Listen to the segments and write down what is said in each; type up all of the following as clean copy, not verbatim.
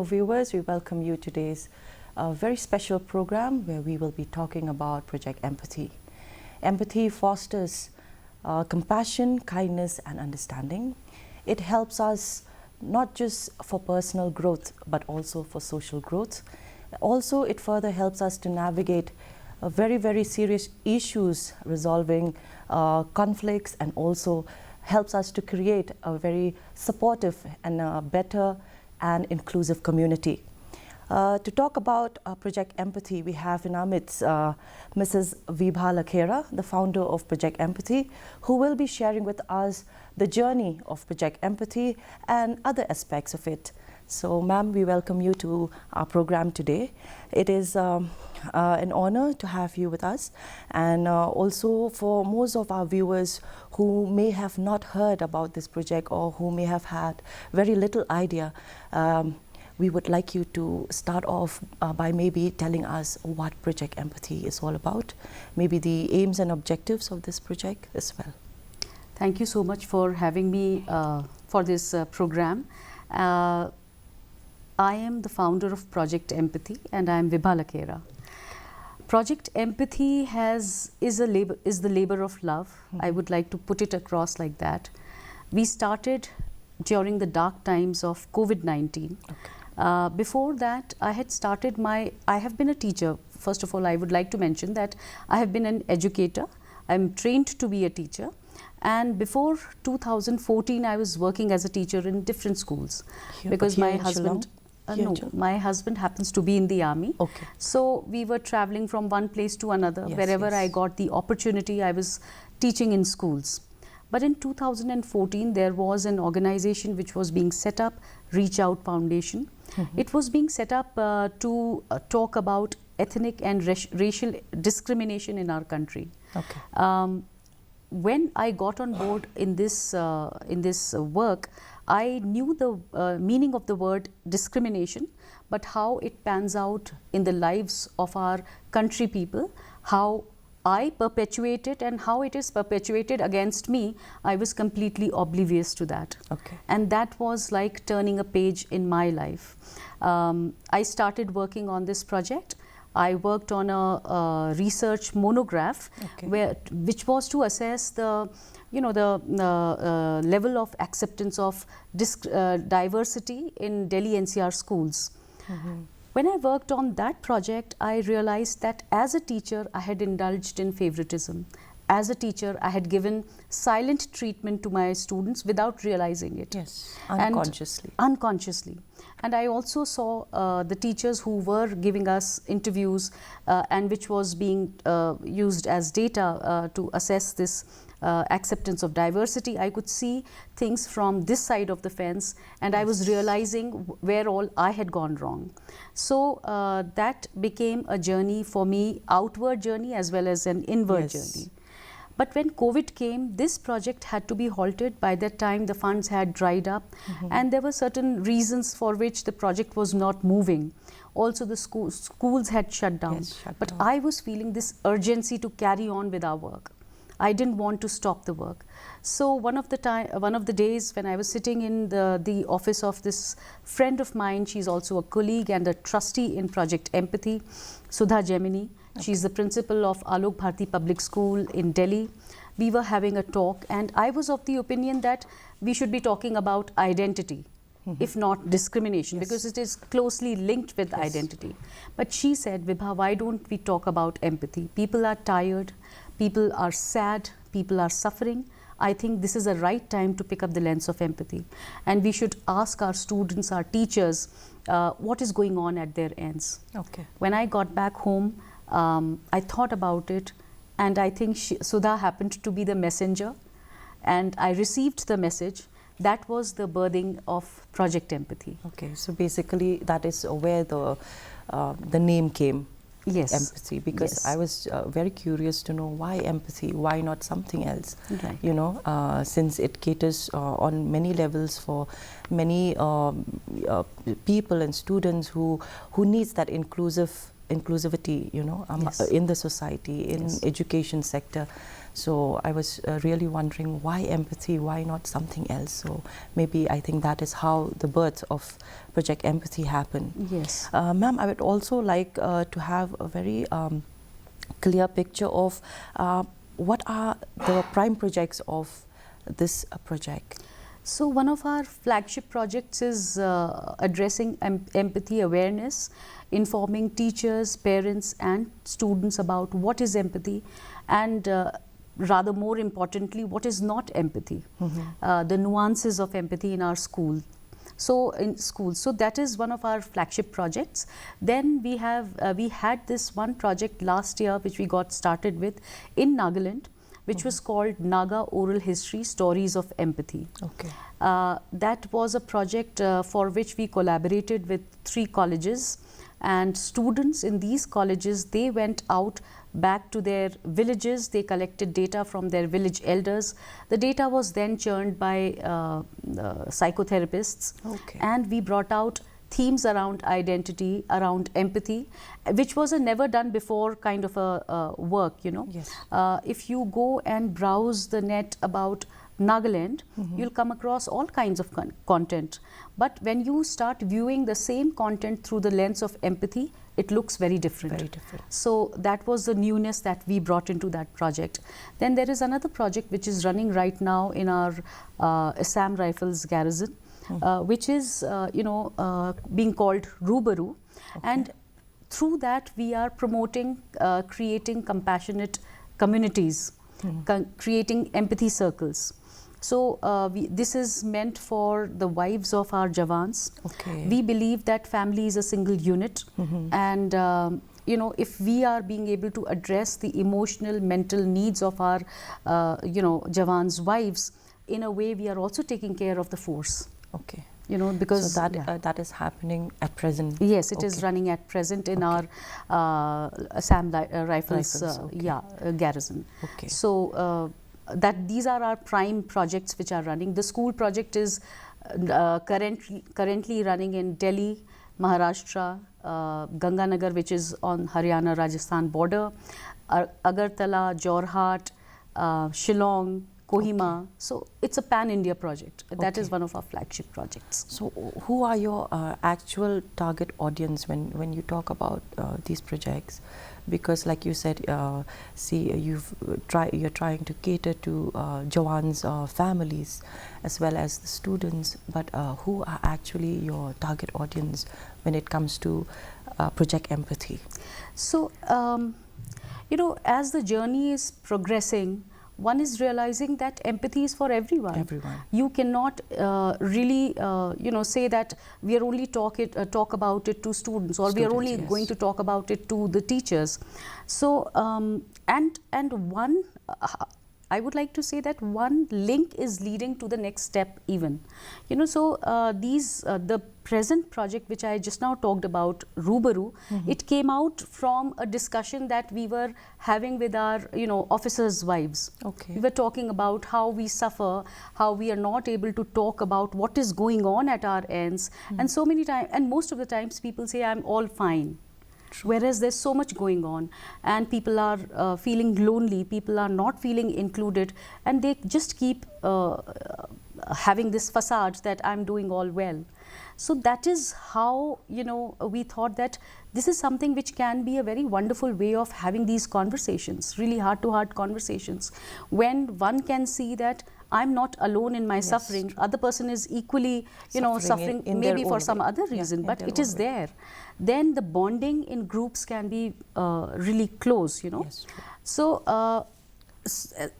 Hello viewers, we welcome you to today's very special program where we will be talking about Project Empathy. Empathy fosters compassion, kindness and understanding. It helps us not just for personal growth but also for social growth. Also, it further helps us to navigate very serious issues, resolving conflicts, and also helps us to create a very supportive and better and inclusive community. To talk about Project Empathy, we have in our midst Mrs. Vibha Lakhera, the founder of Project Empathy, who will be sharing with us the journey of Project Empathy and other aspects of it. So, ma'am, we welcome you to our program today. It is an honor to have you with us, and also for most of our viewers who may have not heard about this project or who may have had very little idea, we would like you to start off by maybe telling us what Project Empathy is all about, maybe the aims and objectives of this project as well. Thank you so much for having me for this program. I am the founder of Project Empathy and I am Vibha Lakhera. Project Empathy is the labor of love. I would like to put it across like that. We started during the dark times of COVID-19. Okay. Before that, I have been a teacher. First of all, I would like to mention that I have been an educator. I am trained to be a teacher. And before 2014, I was working as a teacher in different schools. Because my husband... my husband happens to be in the army. Okay. So we were traveling from one place to another. Yes, wherever I got the opportunity, I was teaching in schools. But in 2014, there was an organization which was being set up, Reach Out Foundation. It was being set up to talk about ethnic and racial discrimination in our country. Okay. When I got on board in this work, I knew the meaning of the word discrimination, but how it pans out in the lives of our country people, how I perpetuate it and how it is perpetuated against me, I was completely oblivious to that. Okay. And that was like turning a page in my life. I started working on this project. I worked on a research monograph, okay, which was to assess the level of acceptance of diversity in Delhi NCR schools. When I worked on that project, I realized that as a teacher, I had indulged in favoritism. As a teacher, I had given silent treatment to my students without realizing it. Yes, unconsciously. Unconsciously. And I also saw the teachers who were giving us interviews and which was being used as data to assess this acceptance of diversity. I could see things from this side of the fence, and I was realizing where all I had gone wrong. So that became a journey for me, outward journey as well as an inward journey. But when COVID came, this project had to be halted. By that time, the funds had dried up, and there were certain reasons for which the project was not moving. Also, the schools had shut down. Yes, but I was feeling this urgency to carry on with our work. I didn't want to stop the work. So one of the days when I was sitting in the office of this friend of mine, she's also a colleague and a trustee in Project Empathy, Sudha Gemini. Okay. She's the principal of Alok Bharti Public School in Delhi. We were having a talk, and I was of the opinion that we should be talking about identity, if not discrimination, because it is closely linked with identity. But she said, Vibha, why don't we talk about empathy? People are tired, people are sad, people are suffering. I think this is the right time to pick up the lens of empathy. And we should ask our students, our teachers, what is going on at their ends. Okay. When I got back home, I thought about it, and I think Sudha happened to be the messenger, and I received the message. That was the birthing of Project Empathy. Okay, so basically that is where the name came. Yes. Empathy, because yes, I was very curious to know why empathy, why not something else, right, you know, since it caters on many levels for many people and students who needs that inclusive inclusivity, you know, Yes. in the society, in Yes. education sector. So I was really wondering, why empathy, why not something else? So maybe I think that is how the birth of Project Empathy happened. Yes. Ma'am, I would also like to have a very clear picture of what are the prime projects of this project. So one of our flagship projects is addressing empathy awareness, informing teachers, parents and students about what is empathy, and rather more importantly, what is not empathy, the nuances of empathy in our school. So in schools, so that is one of our flagship projects. Then we had this one project last year which we got started with in Nagaland, which was called Naga Oral History Stories of Empathy. Okay. That was a project for which we collaborated with 3 colleges, and students in these colleges, they went out back to their villages, they collected data from their village elders. The data was then churned by psychotherapists, Okay. and we brought out themes around identity, around empathy, which was a never done before kind of a work, you know. Yes. If you go and browse the net about Nagaland, you'll come across all kinds of content. But when you start viewing the same content through the lens of empathy, it looks very different. Very different. So that was the newness that we brought into that project. Then there is another project which is running right now in our Assam Rifles garrison, which is being called Rubaru. Okay. And through that we are promoting creating compassionate communities, creating empathy circles. So this is meant for the wives of our Jawans. Okay. We believe that family is a single unit, and if we are being able to address the emotional, mental needs of our Jawans' wives, in a way we are also taking care of the force. Okay. Because so that is happening at present. Yes, it Okay. is running at present in our Assam Rifles garrison. Okay. So that these are our prime projects which are running. The school project is currently running in Delhi, Maharashtra, Ganganagar, which is on Haryana-Rajasthan border, Agartala, Jorhat, Shillong, Kohima. So it's a pan-India project. That is one of our flagship projects. So who are your actual target audience when you talk about these projects? Because like you said, you're trying to cater to Jawans' families as well as the students, but who are actually your target audience when it comes to Project Empathy? So, as the journey is progressing, one is realizing that empathy is for everyone. Everyone. You cannot really, say that we are only talk about it to students, or we are only going to talk about it to the teachers. So, and one, I would like to say that one link is leading to the next step even. So the present project which I just now talked about, Rubaru, it came out from a discussion that we were having with our, officers' wives. Okay. We were talking about how we suffer, how we are not able to talk about what is going on at our ends. And so many times, and most of the times people say, I'm all fine. Whereas there's so much going on, and people are feeling lonely, people are not feeling included, and they just keep having this facade that I'm doing all well. So that is how, we thought that this is something which can be a very wonderful way of having these conversations, really heart-to-heart conversations, when one can see that I'm not alone in my suffering. Other person is equally, suffering maybe for some other reason, but it is there. Then the bonding in groups can be really close, Yes, true. So,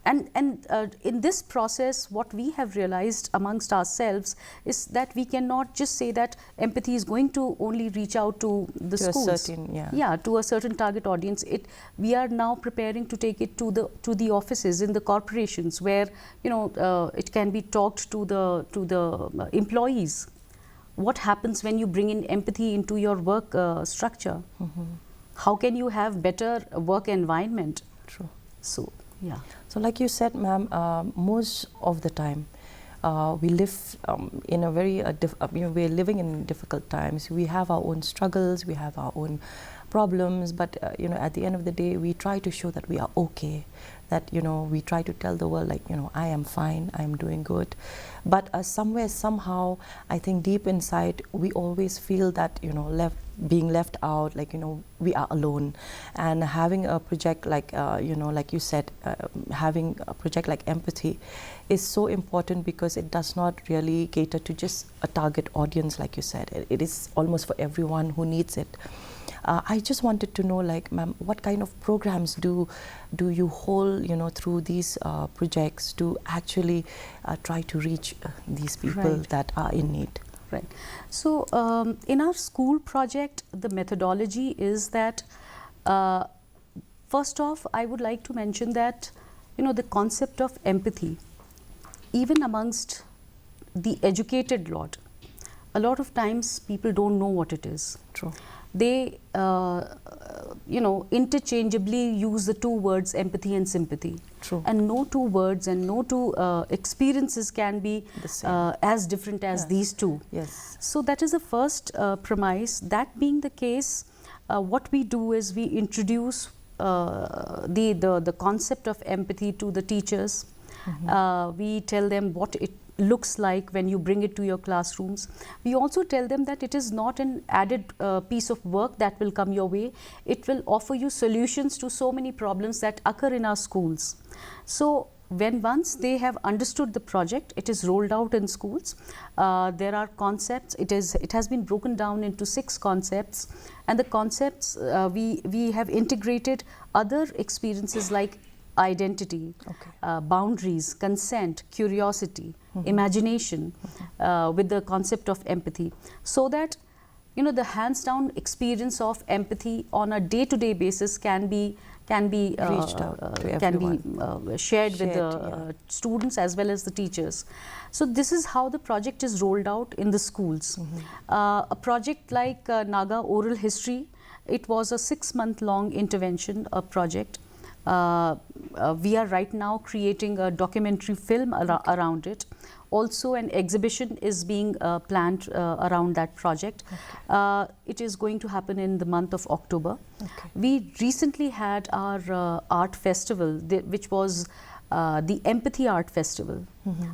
in this process, what we have realized amongst ourselves is that we cannot just say that empathy is going to only reach out to the schools. A certain, to a certain target audience. We are now preparing to take it to the offices in the corporations, where it can be talked to the employees. What happens when you bring in empathy into your work structure? How can you have better work environment? True. So. Yeah. So like you said, ma'am, most of the time we live in a very, we're living in difficult times. We have our own struggles, we have our own problems, but you know, at the end of the day, we try to show that we are okay, that, you know, we try to tell the world, like, you know, I am fine, I am doing good. But somewhere, somehow, I think deep inside, we always feel that, you know, being left out, like, you know, we are alone. And having a project like, you know, like you said, having a project like Empathy is so important, because it does not really cater to just a target audience, like you said. It is almost for everyone who needs it. I just wanted to know, like, ma'am, what kind of programs do you hold, you know, through these projects to actually try to reach these people that are in need? Right. So, in our school project, the methodology is that, first off, I would like to mention that, you know, the concept of empathy, even amongst the educated lot, a lot of times people don't know what it is. True. They, you know, interchangeably use the two words empathy and sympathy. True. And no two words and no two experiences can be as different as these two. Yes. So that is the first premise. That being the case, what we do is we introduce the concept of empathy to the teachers. We tell them what it looks like when you bring it to your classrooms. We also tell them that it is not an added piece of work that will come your way. It will offer you solutions to so many problems that occur in our schools. So once they have understood the project, it is rolled out in schools. There are concepts. It has been broken down into 6 concepts, and the concepts we have integrated other experiences like identity, boundaries, consent, curiosity, imagination, with the concept of empathy, so that, you know, the hands down experience of empathy on a day-to-day basis can be reached out to everyone. Shared with the students as well as the teachers. So this is how the project is rolled out in the schools. A project like Naga Oral History, it was a 6-month-long intervention project. We are right now creating a documentary film around it. Also, an exhibition is being planned around that project. It is going to happen in the month of October. We recently had our art festival, which was the Empathy Art Festival.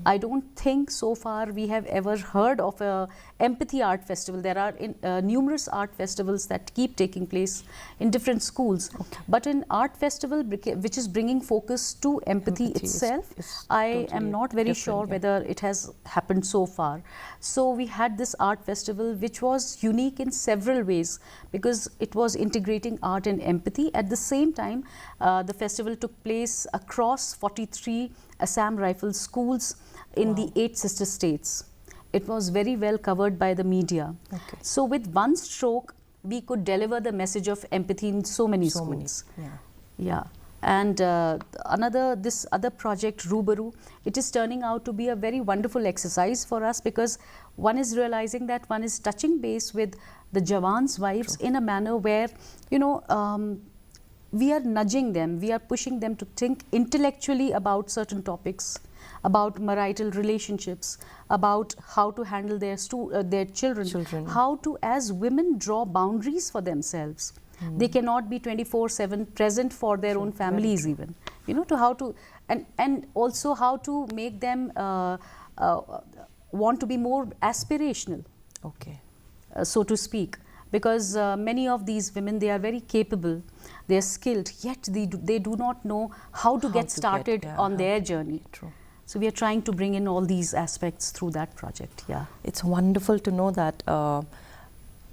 I don't think so far we have ever heard of a Empathy Art Festival. There are numerous art festivals that keep taking place in different schools. But an art festival which is bringing focus to empathy itself, I am not very sure whether it has happened so far. So we had this art festival which was unique in several ways, because it was integrating art and empathy. At the same time, the festival took place across 43 Assam Rifles schools in the 8 sister states. It was very well covered by the media. So with one stroke, we could deliver the message of empathy in so many schools. And this other project, Rubaru, it is turning out to be a very wonderful exercise for us, because one is realizing that one is touching base with the Jawans' wives in a manner where, you know, we are nudging them, we are pushing them to think intellectually about certain topics, about marital relationships, about how to handle their children, how to, as women, draw boundaries for themselves. They cannot be 24/7 present for their own families even, you know, to how to, and also how to make them want to be more aspirational, so to speak. Because many of these women, they are very capable, they are skilled, yet they do not know how to get started on their journey. So we are trying to bring in all these aspects through that project. It's wonderful to know that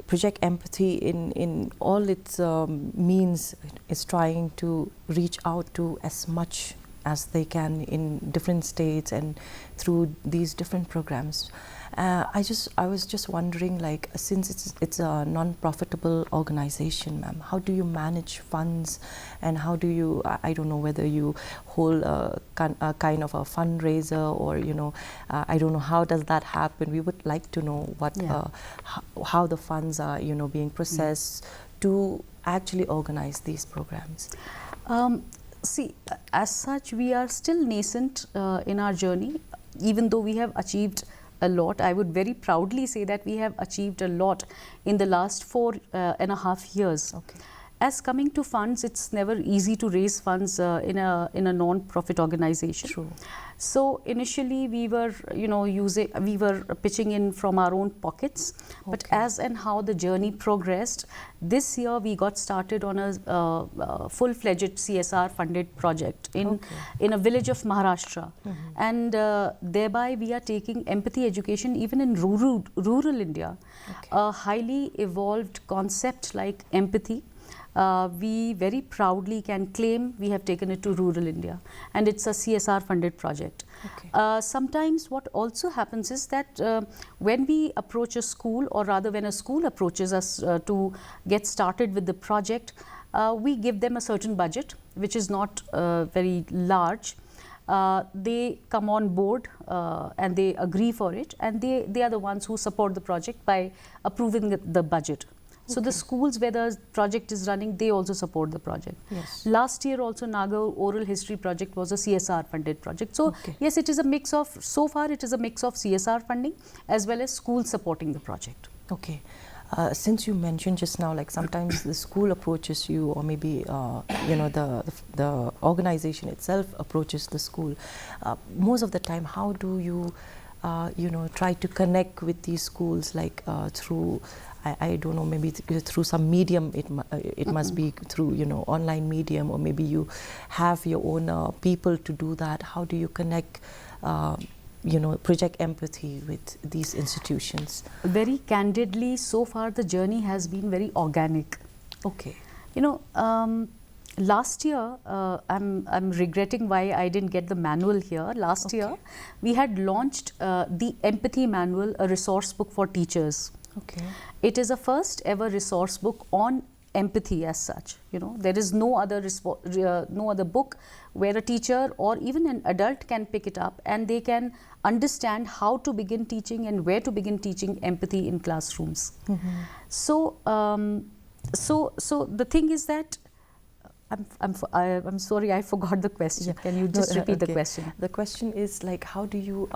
Project Empathy in all its means is trying to reach out to as much as they can in different states and through these different programs. I was just wondering, like, since it's a non-profitable organization, ma'am, how do you manage funds, and how do you, I don't know whether you hold a kind of a fundraiser, or, you know, I don't know, how does that happen? We would like to know what how the funds are, you know, being processed to actually organize these programs. See, as such, we are still nascent in our journey, even though we have achieved a lot. I would very proudly say that we have achieved a lot in the last 4.5 years. As coming to funds, it's never easy to raise funds in a non-profit organization. True. So initially we were, we were pitching in from our own pockets. But as and how the journey progressed, this year we got started on a full-fledged CSR funded project in a village of Maharashtra. And thereby we are taking empathy education even in rural India. A highly evolved concept like empathy. We very proudly can claim we have taken it to rural India, and it's a CSR funded project. Sometimes what also happens is that when we approach a school, or rather when a school approaches us to get started with the project, we give them a certain budget which is not very large. They come on board and they agree for it, and they are the ones who support the project by approving the budget. So the schools where the project is running, they also support the project. Last year also Nagar Oral History Project was a CSR funded project. So yes, it is a mix of, so far it is a mix of CSR funding as well as schools supporting the project. Okay. Since you mentioned just now, like sometimes the school approaches you, or maybe the organization itself approaches the school. Most of the time, how do you try to connect with these schools, like through, I don't know, maybe through some medium, it must be through, online medium, or maybe you have your own people to do that. How do you connect, project empathy with these institutions? Very candidly, so far the journey has been very organic. Last year, I'm regretting why I didn't get the manual here. Last year, we had launched the Empathy Manual, a resource book for teachers. It is a first ever resource book on empathy as such. There is no other book where a teacher or even an adult can pick it up and they can understand how to begin teaching and where to begin teaching empathy in classrooms. So the thing is that I'm sorry, I forgot the question. Can you just repeat the question? The question is like, how do you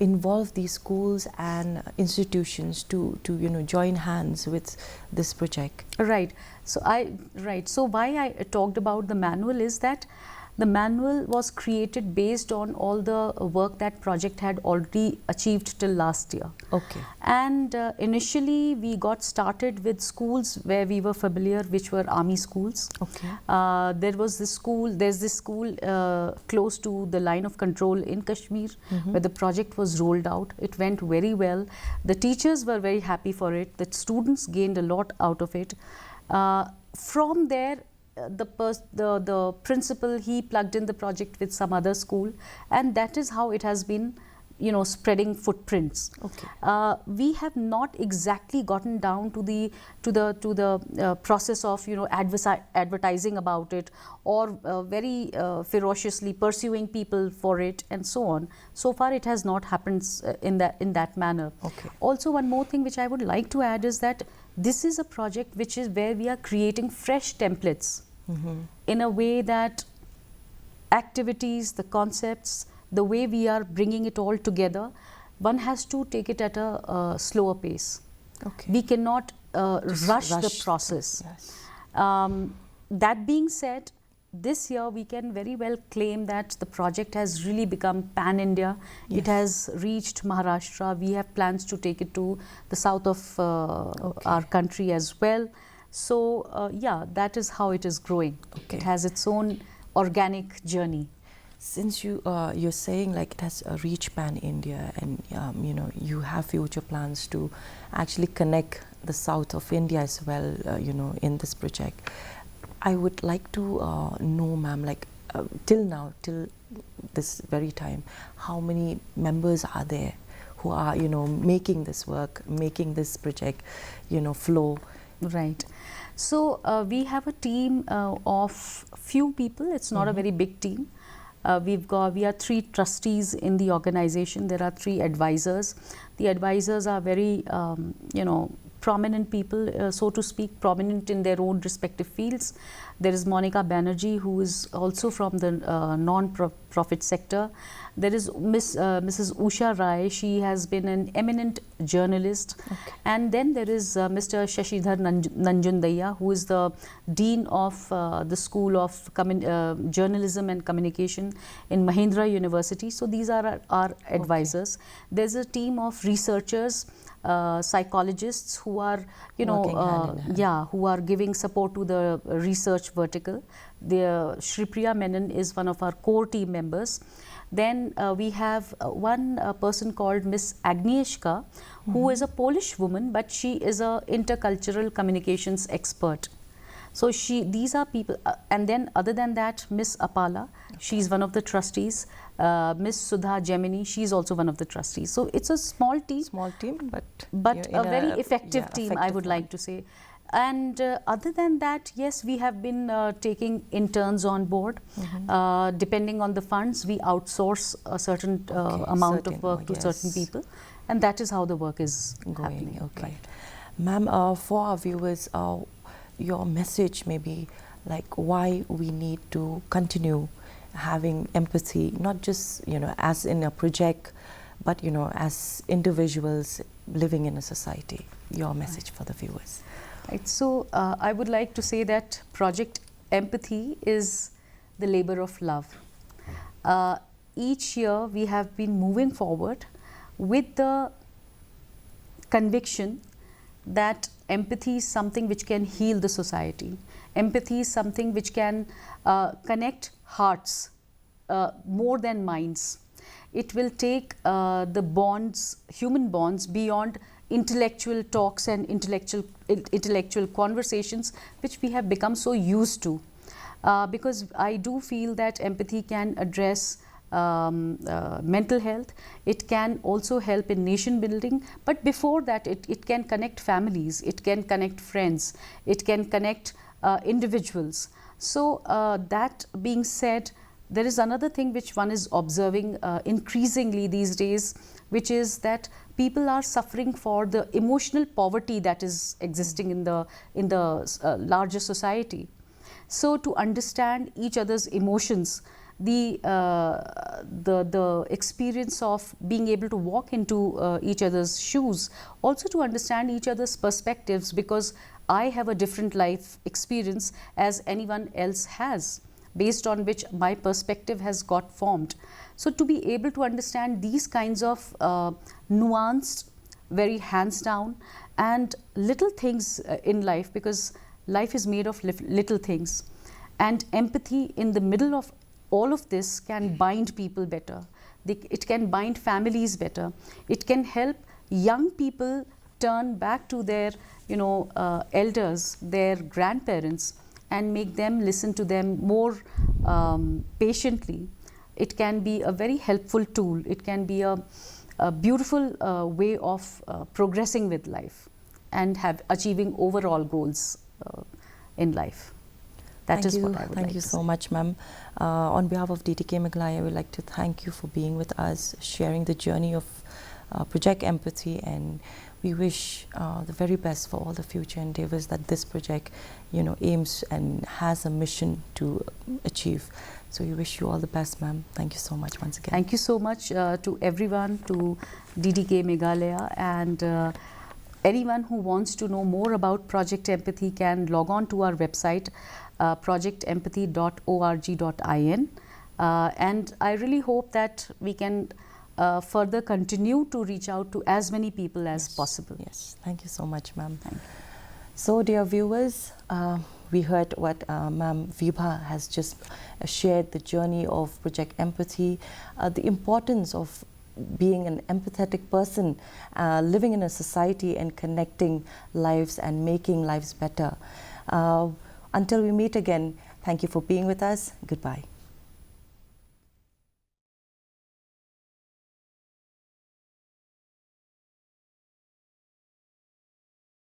involve these schools and institutions to join hands with this project? Right. So why I talked about the manual is that the manual was created based on all the work that project had already achieved till last year. And initially we got started with schools where we were familiar, which were army schools. There's this school close to the line of control in Kashmir, where the project was rolled out. It went very well. The teachers were very happy for it. The students gained a lot out of it. From there, the principal, he plugged in the project with some other school, and that is how it has been spreading footprints. We have not exactly gotten down to the process of advertising about it, or very ferociously pursuing people for it and so on. So far it has not happened in that manner. Also, one more thing which I would like to add is that this is a project which is where we are creating fresh templates in a way that activities, the concepts, the way we are bringing it all together, one has to take it at a slower pace. We cannot rush the process. That being said, this year we can very well claim that the project has really become pan-India. It has reached Maharashtra. We have plans to take it to the south of our country as well. So yeah, that is how it is growing. It has its own organic journey. Since you're saying like it has reached pan-India, and you have future plans to actually connect the south of India as well, in this project, I would like to know, ma'am, like till now, till this very time, how many members are there who are making this work, making this project flow? Right. So we have a team of few people. It's not a very big team. We are 3 trustees in the organization. There are 3 advisors. The advisors are very prominent people, so to speak, prominent in their own respective fields. There is Monica Banerjee, who is also from the non-profit sector. There is Mrs. Usha Rai. She has been an eminent journalist. Okay. And then there is Mr. Shashidhar Nanjundaya, who is the Dean of the School of Journalism and Communication in Mahindra University. So these are our advisors. Okay. There's a team of researchers, psychologists who are, you know, who are giving support to the research vertical. Shripriya Menon is one of our core team members. Then we have one person called Miss Agnieszka, who is a Polish woman, but she is a intercultural communications expert. So these are people, and then other than that, Miss Apala, she's one of the trustees. Miss Sudha Gemini, she's also one of the trustees. So it's a small team. Small team, but a very effective team, I would like to say. And other than that, yes, we have been taking interns on board. Depending on the funds, we outsource a certain amount of work to certain people. And that is how the work is happening. Okay. Right. Ma'am, for our viewers, your message maybe like why we need to continue having empathy, not just, you know, as in a project, but, you know, as individuals living in a society. Your message for the viewers. Right. So I would like to say that Project Empathy is the labor of love. Each year we have been moving forward with the conviction that empathy is something which can heal the society. Empathy is something which can connect hearts more than minds. It will take the bonds, human bonds, beyond intellectual talks and intellectual conversations, which we have become so used to. Because I do feel that empathy can address mental health. It can also help in nation building, but before that it can connect families, it can connect friends, it can connect individuals. So that being said, there is another thing which one is observing increasingly these days, which is that people are suffering for the emotional poverty that is existing in the larger society. So to understand each other's emotions, the experience of being able to walk into each other's shoes, also to understand each other's perspectives, because I have a different life experience as anyone else has, based on which my perspective has got formed. So to be able to understand these kinds of nuanced, very hands down and little things in life, because life is made of little things, and empathy in the middle of all of this can bind people better. It can bind families better. It can help young people turn back to their, you know, elders, their grandparents, and make them listen to them more patiently. It can be a very helpful tool. It can be a beautiful way of progressing with life and achieving overall goals in life. That is what I would like to say. Thank you so much, ma'am. On behalf of DTK Meghalaya, I would like to thank you for being with us, sharing the journey of Project Empathy, and we wish the very best for all the future endeavors that this project, you know, aims and has a mission to achieve. So we wish you all the best, ma'am. Thank you so much once again. Thank you so much to everyone, to DTK Meghalaya, and anyone who wants to know more about Project Empathy can log on to our website, projectempathy.org.in, and I really hope that we can further continue to reach out to as many people as possible. Yes, thank you so much, ma'am. So, dear viewers, we heard what Ma'am Vibha has just shared, the journey of Project Empathy, the importance of being an empathetic person, living in a society and connecting lives and making lives better. Until we meet again, thank you for being with us. Goodbye.